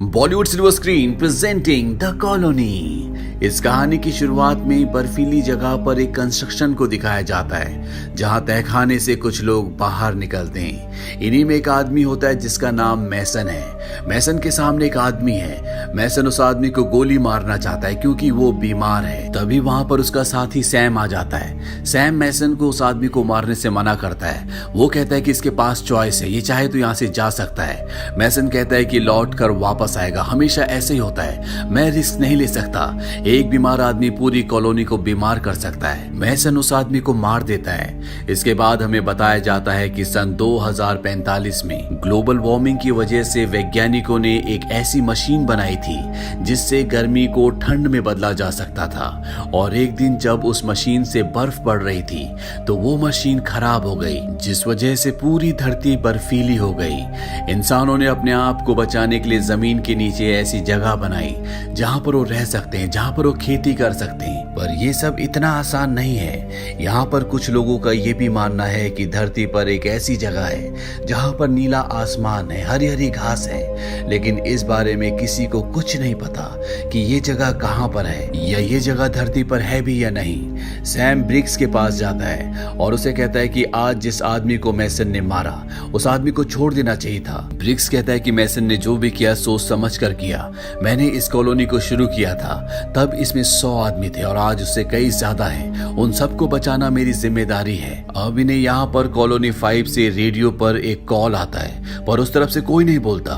Bollywood silver screen presenting the colony. इस कहानी की शुरुआत में बर्फीली जगह पर एक कंस्ट्रक्शन को दिखाया जाता है जहां तहखाने से कुछ लोग बाहर निकलते हैं। इन्हीं में एक आदमी होता है जिसका नाम मैसन है। मैसन के सामने एक आदमी है। मैसन उस आदमी को गोली मारना चाहता है क्योंकि वो बीमार है। तभी वहां पर उसका साथी सैम आ जाता है। सैम मैसन को उस आदमी को मारने से मना करता है। वो कहता है कि इसके पास चॉइस है, ये चाहे तो यहाँ से जा सकता है। मैसन कहता है कि लौट कर वापस आएगा, हमेशा ऐसे ही होता है, मैं रिस्क नहीं ले सकता। एक बीमार आदमी पूरी कॉलोनी को बीमार कर सकता है। मैसन उस आदमी को मार देता है। इसके बाद हमें बताया जाता है कि सन 2045 में ग्लोबल वार्मिंग की वजह से वैज्ञानिकों ने एक ऐसी मशीन बनाई थी जिससे गर्मी को ठंड में बदला जा सकता था। और एक दिन जब उस मशीन से बर्फ पड़ रही थी तो वो मशीन खराब हो गई, जिस वजह से पूरी धरती बर्फीली हो गई। इंसानों ने अपने आप को बचाने के लिए जमीन के नीचे ऐसी जगह बनाई जहां पर वो रह सकते हैं, जहां पर वो खेती कर सकते हैं। पर ये सब इतना आसान नहीं है। यहाँ पर कुछ लोगों का ये भी मानना है कि धरती पर एक ऐसी जगह है जहां पर नीला आसमान है, हरी हरी घास है, लेकिन इस बारे में किसी को कुछ नहीं पता कि ये जगह कहां पर है या ये जगह धरती पर है भी या नहीं। सैम ब्रिक्स के पास जाता है और उसे कहता है कि आज जिस आदमी को मैसन ने मारा उस आदमी को छोड़ देना चाहिए था। ब्रिक्स कहता है कि मैसन ने जो भी किया सोच समझ कर किया। मैंने इस कॉलोनी को शुरू किया था तब इसमें 100 आदमी थे और आज उससे कई ज्यादा हैं। उन सबको बचाना मेरी जिम्मेदारी है। अब इन्हें यहाँ पर कॉलोनी 5 से रेडियो पर एक कॉल आता है, पर उस तरफ से कोई नहीं बोलता।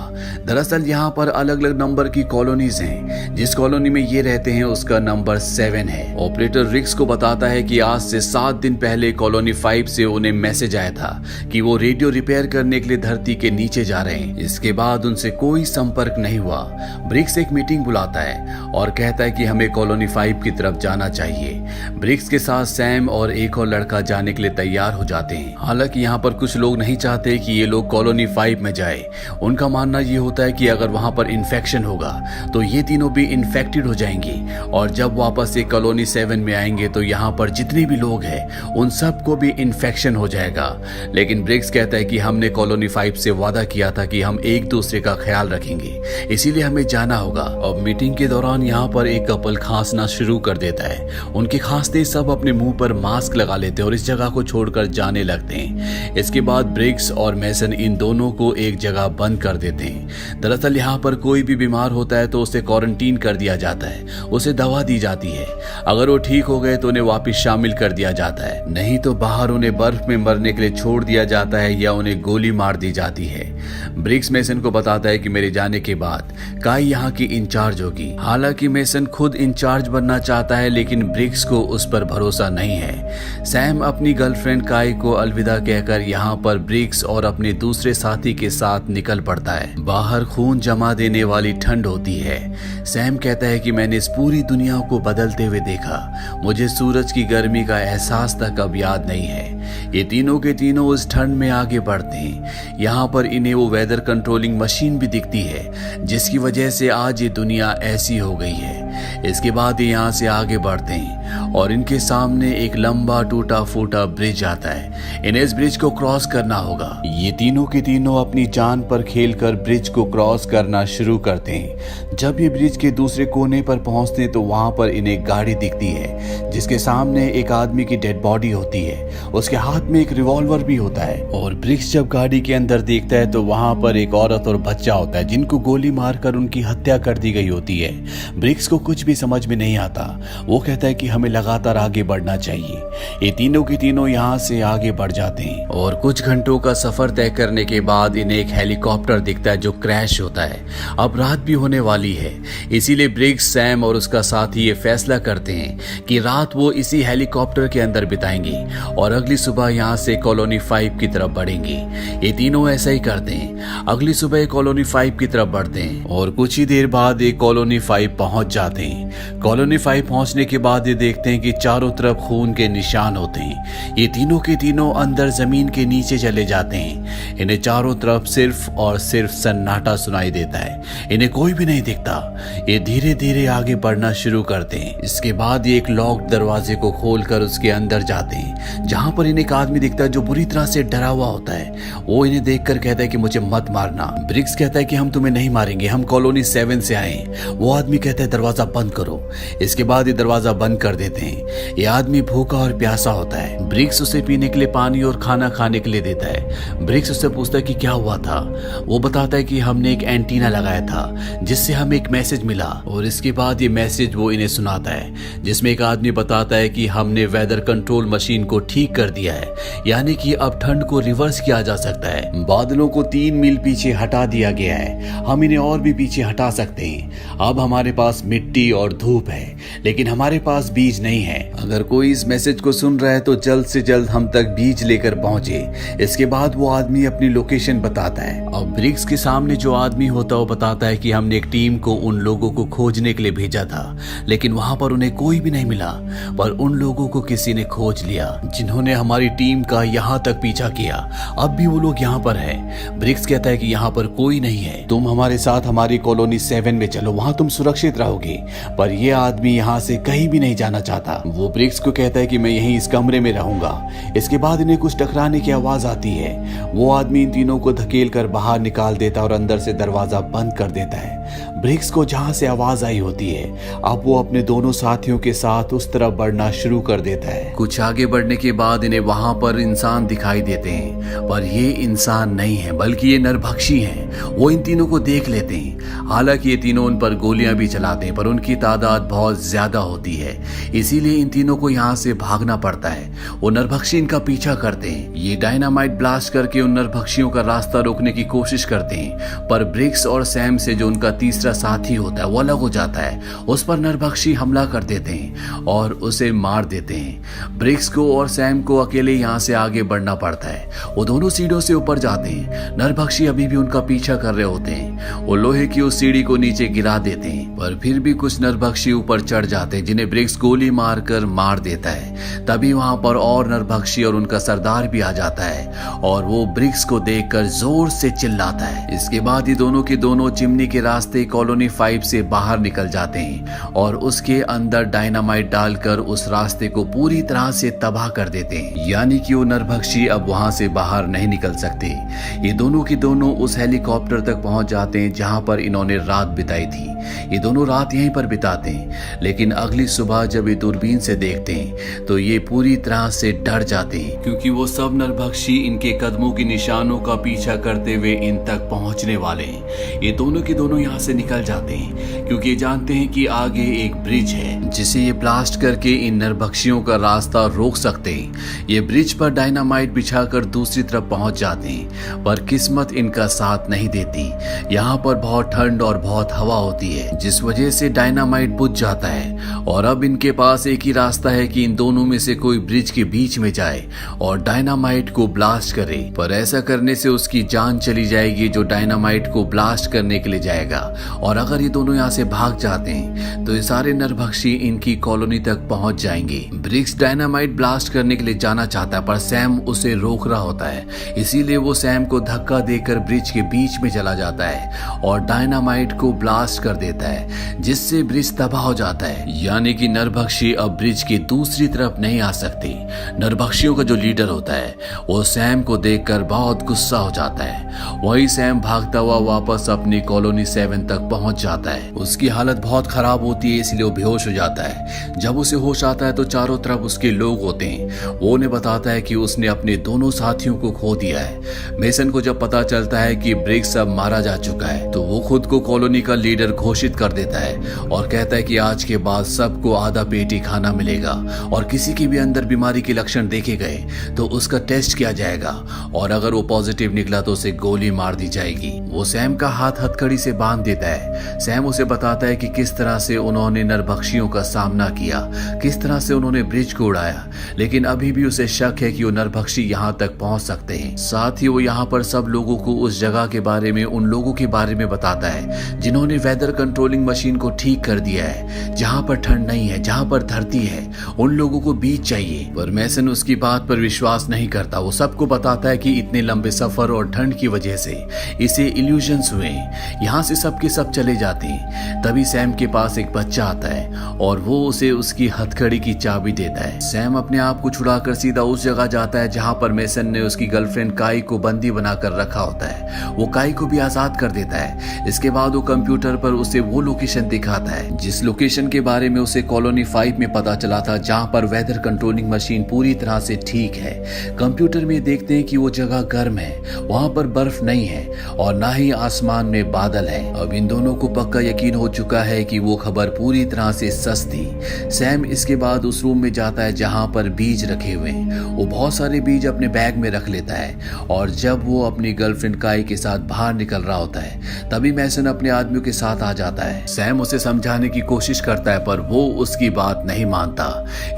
दरअसल यहाँ पर अलग अलग नंबर की कॉलोनीज हैं। जिस कॉलोनी में ये रहते हैं उसका नंबर 7 है। ऑपरेटर रिक्स को बताता है कि आज से 7 दिन पहले कॉलोनी 5 से उन्हें मैसेज आया था कि वो रेडियो रिपेयर करने के लिए धरती के नीचे जा रहे हैं। इसके बाद उनसे कोई संपर्क नहीं हुआ। ब्रिक्स एक मीटिंग बुलाता है और कहता है कि हमें कॉलोनी 5 की तरफ जाना चाहिए। ब्रिक्स के साथ सैम और एक और लड़का जाने के लिए तैयार हो जाते हैं। हालांकि यहाँ पर कुछ लोग नहीं चाहते कि ये लोग कॉलोनी 5 में जाए। उनका मानना ये होता है कि अगर वहां पर इन्फेक्शन होगा तो ये तीनों भी इन्फेक्टेड हो जाएंगे और जब वापस से कॉलोनी 7 में आएंगे तो यहाँ पर जितने भी लोग हैं उन सबको भी इन्फेक्शन हो जाएगा। लेकिन ब्रिक्स कहता है कि हमने कॉलोनी 5 से वादा किया था कि हम एक दूसरे का ख्याल रखेंगे, इसीलिए हमें जाना होगा। अब मीटिंग के दौरान यहाँ पर एक कपल खांसना शुरू कर देता है। उनके खांसते सब अपने मुंह पर मास्क लगा लेते हैं और इस जगह को छोड़कर जाने लगते हैं। इसके बाद ब्रिक्स और मैसन इन दोनों को एक जगह बंद कर देते हैं। दरअसल यहाँ पर कोई भी बीमार होता है तो उसे क्वारंटीन कर दिया जाता है, उसे दवा दी जाती है। अगर वो ठीक हो गए तो उन्हें वापस शामिल कर दिया जाता है, नहीं तो बाहर उन्हें बर्फ में मरने के लिए छोड़ दिया जाता है या उन्हें गोली मार दी जाती है। ब्रिक्स मैसन को बताता है कि मेरे जाने के बाद काई यहाँ की इंचार्ज होगी। हालांकि मैसन खुद इंचार्ज बनना चाहता है लेकिन ब्रिक्स को उस पर भरोसा नहीं है। सैम अपनी गर्लफ्रेंड काई को अलविदा कहकर यहाँ पर ब्रिक्स और अपने दूसरे साथी के साथ निकल पड़ता है। बाहर खून जमा देने वाली ठंड होती है। सैम कहता है कि मैंने इस पूरी दुनिया को बदलते हुए देखा, मुझे सूरज की गर्मी का एहसास तक अब याद नहीं है। ये तीनों के तीनों उस ठंड में आगे बढ़ते हैं। यहाँ पर इन्हें वो वेदर कंट्रोलिंग मशीन भी दिखती है जिसकी वजह से आज ये दुनिया ऐसी हो गई है। इसके बाद ये यहाँ से आगे बढ़ते हैं और इनके सामने एक लंबा टूटा फूटा ब्रिज आता है। इन्हें इस ब्रिज को क्रॉस करना होगा। ये तीनों के तीनों अपनी जान पर खेलकर ब्रिज को क्रॉस करना शुरू करते हैं। जब ये ब्रिज के दूसरे कोने पर पहुंचते हैं तो वहां पर इन्हें गाड़ी दिखती है जिसके सामने एक आदमी की डेड बॉडी होती है। उसके हाथ में एक रिवॉल्वर भी होता है और ब्रिक्स जब गाड़ी के अंदर देखता है तो वहां पर एक औरत और बच्चा होता है जिनको गोली मारकर उनकी हत्या कर दी गई होती है। ब्रिक्स को कुछ भी समझ में नहीं आता। वो कहता है कि हमें लगातार आगे बढ़ना चाहिए। ये तीनों के तीनों यहाँ से आगे बढ़ जाते हैं और कुछ घंटों का सफर तय करने के बाद इन्हें एक हेलीकॉप्टर दिखता है जो क्रैश होता है। अब रात भी होने वाली है, इसीलिए ब्रिक्स, सैम और उसका साथी ये फैसला करते हैं कि रात वो इसी हेलीकॉप्टर के अंदर बिताएंगे और अगली सुबह यहाँ से कॉलोनी 5 की तरफ बढ़ेंगे। ये तीनों ऐसा ही करते हैं। अगली सुबह कॉलोनी 5 की तरफ बढ़ते हैं और कुछ ही देर बाद एक कॉलोनी 5 पहुंच जाते हैं। कॉलोनी 5 पहुंचने के बाद ये देखते हैं कि चारों तरफ खून के निशान होते हैं। ये तीनों के तीनों अंदर जमीन के नीचे चले जाते हैं। इन्हें चारों तरफ सिर्फ और सिर्फ सन्नाटा सुनाई देता है, इन्हें कोई भी नहीं दिखता। ये धीरे धीरे आगे बढ़ना शुरू करते हैं। इसके बाद ये एक लॉक्ड दरवाजे को खोलकर उसके अंदर जाते हैं, जहां पर इन्हें एक आदमी दिखता है जो बुरी तरह से डरा हुआ होता है। वो इन्हें देखकर कहता है कि मुझे मत मारना। ब्रिक्स कहता है कि हम तुम्हें नहीं मारेंगे, हम कॉलोनी 7 से आए हैं। वो आदमी कहता है दरवाजा बंद करो। इसके बाद ये दरवाजा बंद कर देते हैं। ये आदमी भूखा और प्यासा होता है। ब्रिक्स उसे पीने के लिए पानी और खाना खाने के लिए देता है। ब्रिक्स उससे पूछता है कि क्या हुआ था। वो बताता है कि हमने एक एंटीना लगाया था जिससे हमें एक मैसेज मिला, और इसके बाद ये मैसेज वो इन्हें सुनाता है जिसमें एक आदमी बताता है कि हमने वेदर कंट्रोल मशीन को ठीक कर दिया है, यानी कि अब ठंड को रिवर्स किया जा सकता है। बादलों को 3 मील पीछे हटा दिया गया है, हम इन्हें और भी पीछे हटा सकते हैं। अब हमारे पास मिट्टी और धूप है, लेकिन हमारे पास बीज नहीं है। अगर कोई इस मैसेज को सुन रहा है तो जल्द से जल्द हम तक बीज लेकर पहुंचे। इसके बाद वो आदमी अपनी लोकेशन बताता है। अब ब्रिक्स के सामने जो आदमी होता है वो बताता है कि हमने एक टीम को उन लोगों को खोजने के लिए भेजा था, लेकिन वहां पर उन्हें कोई भी नहीं मिला। पर उन लोगों को किसी ने खोज लिया जिन्होंने हमारी टीम का यहाँ तक पीछा किया। अब भी वो लोग यहाँ पर हैं। ब्रिक्स कहता है कि यहाँ पर कोई नहीं है, तुम हमारे साथ हमारी कॉलोनी 7 में चलो, वहां तुम सुरक्षित रहोगे। पर यह आदमी यहाँ से कहीं भी नहीं जाना चाहता। वो ब्रिक्स को कहता है कि मैं यहीं इस कमरे में रहूंगा। इसके बाद इन्हें कुछ टकराने की आवाज आती है। वो आदमी इन तीनों को धकेल कर बाहर निकाल देता और अंदर से दरवाजा बंद कर देता है। ब्रिक्स को जहां से आवाज आई होती है, अब वो अपने दोनों साथियों के साथ उस तरफ बढ़ना शुरू कर देता है। कुछ आगे बढ़ने के बाद इन्हें वहां पर इंसान दिखाई देते हैं, पर ये इंसान नहीं है बल्कि ये नरभक्षी हैं। वो इन तीनों को देख लेते हैं। हालांकि ये तीनों उन पर गोलियां भी चलाते हैं, पर उनकी तादाद बहुत ज्यादा होती है, इसीलिए इन तीनों को यहाँ से भागना पड़ता है। वो नरभक्षी इनका पीछा करते हैं। ये डायनामाइट ब्लास्ट करके उन नरभक्षियों का रास्ता रोकने की कोशिश करते हैं, पर ब्रिक्स और सैम से जो उनका तीसरा साथी होता है वो अलग हो जाता है। उस पर नरभक्षी हमला कर देते हैं और उसे मार देते हैं। ब्रिक्स को और सैम को अकेले यहाँ से आगे बढ़ना पड़ता है। वो दोनों सीढ़ियों से ऊपर जाते हैं। नरभक्षी अभी भी उनका पीछा कर रहे होते हैं। वो लोहे की उस सीढ़ी को नीचे गिरा देते हैं, पर फिर भी कुछ नरभक्षी ऊपर चढ़ जाते हैं जिन्हें ब्रिक्स गोली मारकर मार देता है। तभी वहां पर और नरभक्षी और उनका सरदार भी आ जाता है और वो ब्रिक्स को देखकर जोर से चिल्लाता है। इसके बाद ये दोनों के दोनों चिमनी के रास्ते कॉलोनी 5 से बाहर निकल जाते हैं और उसके अंदर डायनामाइट डालकर उस रास्ते को पूरी तरह से तबाह कर देते हैं, यानी कि वो नरभक्षी अब वहां से बाहर नहीं निकल सकते। ये दोनों के दोनों उस हेलीकॉप्टर तक पहुंच जाते हैं जहां पर इन्होंने रात बिताई थी। ये दोनों रात यहीं पर बिताते हैं, लेकिन अगली सुबह जब ये दूरबीन से देखते हैं तो ये पूरी तरह से डर जाते हैं, क्योंकि वो सब नरभक्षी इनके कदमों के निशानों का पीछा करते हुए इन तक पहुंचने वाले हैं। ये दोनों के दोनों यहाँ से निकल जाते हैं, क्योंकि ये जानते हैं कि आगे एक ब्रिज है जिसे ये ब्लास्ट करके इन नरभक्षियों का रास्ता रोक सकते हैं। ये ब्रिज पर डायनामाइट बिछाकर दूसरी तरफ पहुंच जाते हैं, पर किस्मत इनका साथ नहीं देती। यहाँ पर बहुत ठंड और बहुत हवा होती है, जिस वजह से डायनामाइट बुझ जाता है और अब इनके पास एक ही रास्ता है कि इन दोनों में से कोई ब्रिज के बीच में जाए और डायनामाइट को ब्लास्ट करे। पर ऐसा करने से उसकी जान चली जाएगी जो डायनामाइट को ब्लास्ट करने के लिए जाएगा, और अगर ये दोनों यहाँ से भाग जाते हैं तो ये सारे नरभक्षी इनकी कॉलोनी तक पहुंच जाएंगे। ब्रिक्स डायनामाइट ब्लास्ट करने के लिए जाना चाहता है, पर सैम उसे रोक रहा होता है। इसीलिए वो सैम को धक्का देकर ब्रिज के बीच में चला जाता है और डायनामाइट को ब्लास्ट कर देता है, जिससे ब्रिज तबाह हो जाता है। यानी कि नरभक्षी अब ब्रिज की दूसरी तरफ नहीं आ सकते। नरभक्षियों का जो लीडर होता है वो सैम को देखकर बहुत गुस्सा हो जाता है। वही सैम भागता हुआ वापस अपनी कॉलोनी 7 तक पहुंच जाता है। उसकी हालत बहुत खराब होती है, इसलिए वो बेहोश हो जाता है। जब उसे होश आता है तो चारों तरफ उसके लोग होते हैं। वो उन्हें बताता है कि उसने अपने दोनों साथियों को खो दिया है। मेसन को जब पता चलता है कि ब्रिक्स अब मारा जा चुका है तो वो खुद को कॉलोनी का लीडर घोषित कर देता है और कहता है कि आज के बाद सबको आधा पेट ही खाना मिलेगा और किसी के भी अंदर बीमारी के लक्षण देखे गए तो उसका टेस्ट किया जाएगा और अगर वो पॉजिटिव निकला तो उसे गोली मार दी जाएगी। वो सैम का हाथ हथकड़ी से बांध देता है। सैम उसे बताता है कि किस तरह से उन्होंने नरभक्षियों का सामना किया, किस तरह से उन्होंने ब्रिज को उड़ाया, लेकिन अभी भी उसे शक है कि वो नरभक्षी यहाँ तक पहुंच सकते हैं। साथ ही वो यहाँ पर सब लोगों को उस जगह के बारे में, उन लोगों के बारे में बताता है जिन्होंने वेदर कंट्रोलिंग मशीन को ठीक कर दिया है, जहाँ पर ठंड नहीं है, जहाँ पर धरती है। है, उन लोगों को बीज चाहिए। पर मैसन उसकी बात पर विश्वास नहीं करता। वो सबको बताता है कि इतने लंबे सफर और ठंड की वजह से इसे इल्यूजन्स हुए। यहाँ से सबके सब चले जाते हैं। तभी सैम के पास एक बच्चा आता है और वो उसे उसकी हथकड़ी की चाबी देता है। सैम अपने आप को छुड़ाकर सीधा उस जगह जाता है जहाँ पर मैसन ने उसकी गर्लफ्रेंड काई को बंदी बनाकर रखा होता है। वो काई को भी आजाद कर देता है। इसके बाद वो कंप्यूटर पर उसे वो लोकेशन दिखाता है जिस लोकेशन के बारे में उसे कॉलोनी 5 में पता चला था, जहाँ पर वेदर कंट्रोलिंग मशीन पूरी तरह से ठीक है। कंप्यूटर में देखते हैं कि वो जगह गर्म है, वहां पर बर्फ नहीं है और ना ही आसमान में बादल है। अब इन दोनों को पक्का यकीन हो चुका है कि वो खबर पूरी तरह से सच थी। सैम इसके बाद उस रूम में जाता है जहां पर बीज रखे हुए हैं। वो बहुत सारे बीज अपने बैग में रख लेता है और जब वो अपनी गर्लफ्रेंड काई के साथ बाहर निकल रहा होता है तभी मैसन अपने आदमियों के साथ आ जाता है। सैम उसे समझाने की कोशिश करता है पर वो उसकी बात नहीं मानता।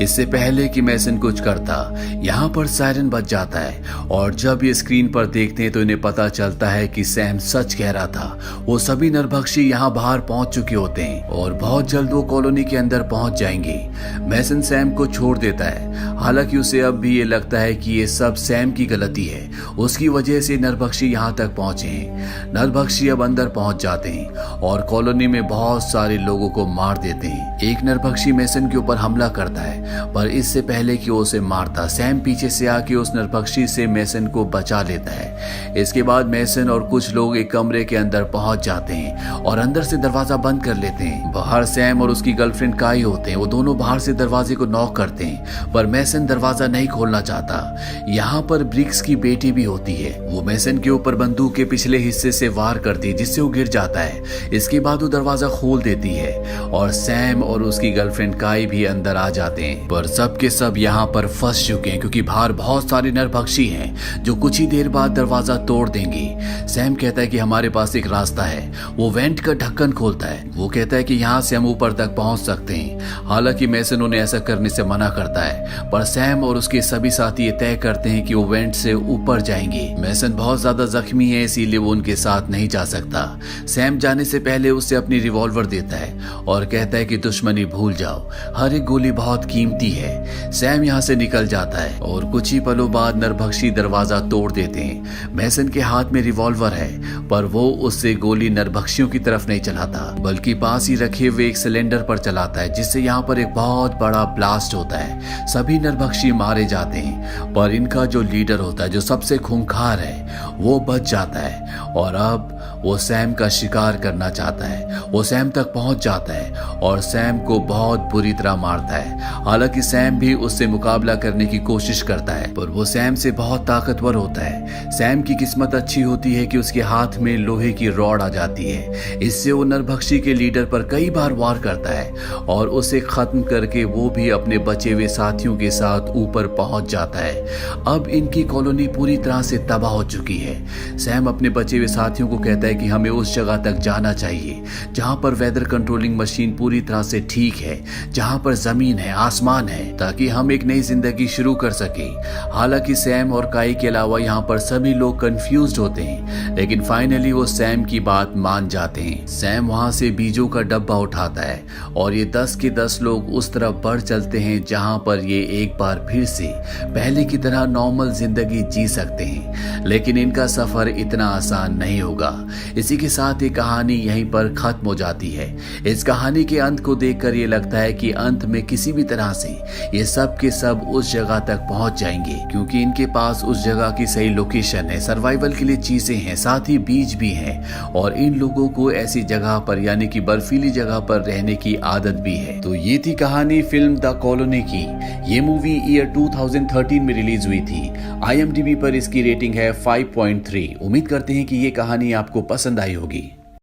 इससे पहले कि मैसन कुछ करता, यहाँ पर सायरन बज जाता है और जब ये स्क्रीन पर देखते हैं तो इन्हें पता चलता है कि सैम सच कह रहा था। वो सभी नरभक्षी यहाँ बाहर पहुंच चुके होते हैं और बहुत जल्द वो कॉलोनी के अंदर पहुंच जाएंगे। मैसन सैम को छोड़ देता है। हालांकि उसे अब भी ये लगता है कि ये सब सैम की गलती है, उसकी वजह से नरभक्षी यहाँ तक पहुंचे हैं। नरभक्षी अब अंदर पहुंच जाते हैं और कॉलोनी में बहुत सारे लोगों को मार देते हैं। एक नरभक्षी मैसन के ऊपर हमला करता है पर इससे पहले कि वो उसे मारता, सैम पीछे से आके उस नरभक्षी से मैसन को बचा लेता है। इसके बाद मैसन और कुछ लोग एक कमरे के अंदर पहुंच जाते हैं और अंदर से दरवाजा बंद कर लेते हैं। बाहर सैम और उसकी गर्लफ्रेंड काई होते हैं। वो दोनों बाहर से दरवाजे को नॉक करते हैं पर मैसन दरवाजा नहीं खोलना चाहता। यहाँ पर ब्रिक्स की बेटी भी होती है। वो मैसन के ऊपर बंदूक के पिछले हिस्से से वार करती है जिससे वो गिर जाता है। इसके बाद वो दरवाजा खोल देती है और सैम और उसकी गर्लफ्रेंड काई भी अंदर आ जाते हैं। पर सब के सब यहाँ पर फंस चुके हैं क्योंकि बाहर बहुत सारे नरभक्षी हैं जो कुछ ही देर बाद दरवाजा तोड़ देंगे। सैम कहता है कि हमारे पास एक रास्ता है। वो वेंट का ढक्कन खोलता है। वो कहता है कि यहाँ से हम ऊपर तक पहुंच सकते हैं। हालांकि मैसन उन्हें ऐसा करने से मना करता है पर सैम और उसके सभी साथी ये तय करते हैं कि वो वेंट से ऊपर जाएंगे। मैसन बहुत ज्यादा जख्मी है इसीलिए वो उनके साथ नहीं जा सकता। सैम जाने से पहले उसे अपनी रिवॉल्वर देता है और कहता है कि दुश्मनी भूल जाओ, हर एक गोली बहुत कीमती है। सैम यहाँ से निकल जाता है और कुछ ही पलों बाद नरभक्षी दरवाजा तोड़ देते हैं। मैसन के हाथ में रिवॉल्वर है पर वो उससे गोली नरभक्षियों की तरफ नहीं चलाता बल्कि पास ही रखे हुए एक सिलेंडर पर चलाता है जिससे यहाँ पर एक बहुत बड़ा ब्लास्ट होता है। सभी नरभक्षी मारे जाते हैं पर इनका जो लीडर होता है, जो सबसे खूंखार है, वो बच जाता है और अब वो सैम का शिकार करना चाहता है। वो सैम तक पहुंच जाता है और सैम को बहुत बुरी तरह मारता है। हालांकि सैम भी उससे मुकाबला करने की कोशिश करता है पर वो सैम से बहुत ताकतवर होता है। सैम की किस्मत अच्छी होती है कि उसके हाथ में लोहे की रॉड आ जाती है। इससे वो नरभक्षी के लीडर पर कई बार वार करता है और उसे खत्म करके वो भी अपने बचे हुए साथियों के साथ ऊपर पहुंच जाता है। अब इनकी कॉलोनी पूरी तरह से तबाह हो चुकी है। सैम अपने बचे हुए साथियों को कहता है कि हमें उस जगह तक जाना चाहिए जहां पर वेदर कंट्रोलिंग मशीन पूरी तरह से ठीक है, जहां पर जमीन है, आसमान है, ताकि हम एक नई जिंदगी शुरू कर सके। हालांकि सैम और काई के अलावा यहाँ पर सभी लोग कंफ्यूज्ड होते हैं लेकिन फाइनली वो सैम की बात मान जाते हैं। सैम वहां से बीजों का डब्बा उठाता है और ये 10 के 10 लोग उस तरफ बढ़ चलते हैं जहां पर ये एक बार फिर से पहले की तरह नॉर्मल जिंदगी जी सकते हैं। लेकिन इनका सफर इतना आसान नहीं होगा। इसी के साथ ये कहानी यहीं पर खत्म हो जाती है। इस कहानी के अंत को देखकर ये लगता है कि अंत में किसी भी तरह से ये सब के सब उस जगह तक पहुंच जाएंगे क्योंकि इनके पास उस जगह की सही लोकेशन है, सर्वाइवल के लिए चीजें हैं, साथ ही बीज भी हैं और इन लोगों को ऐसी जगह पर यानी कि बर्फीली जगह पर रहने की आदत भी है। तो ये थी कहानी फिल्म द कॉलोनी की। ये मूवी ईयर 2013 में रिलीज हुई थी। IMDb पर इसकी रेटिंग है 5.3। उम्मीद करते हैं कि ये कहानी आपको पसंद आई होगी।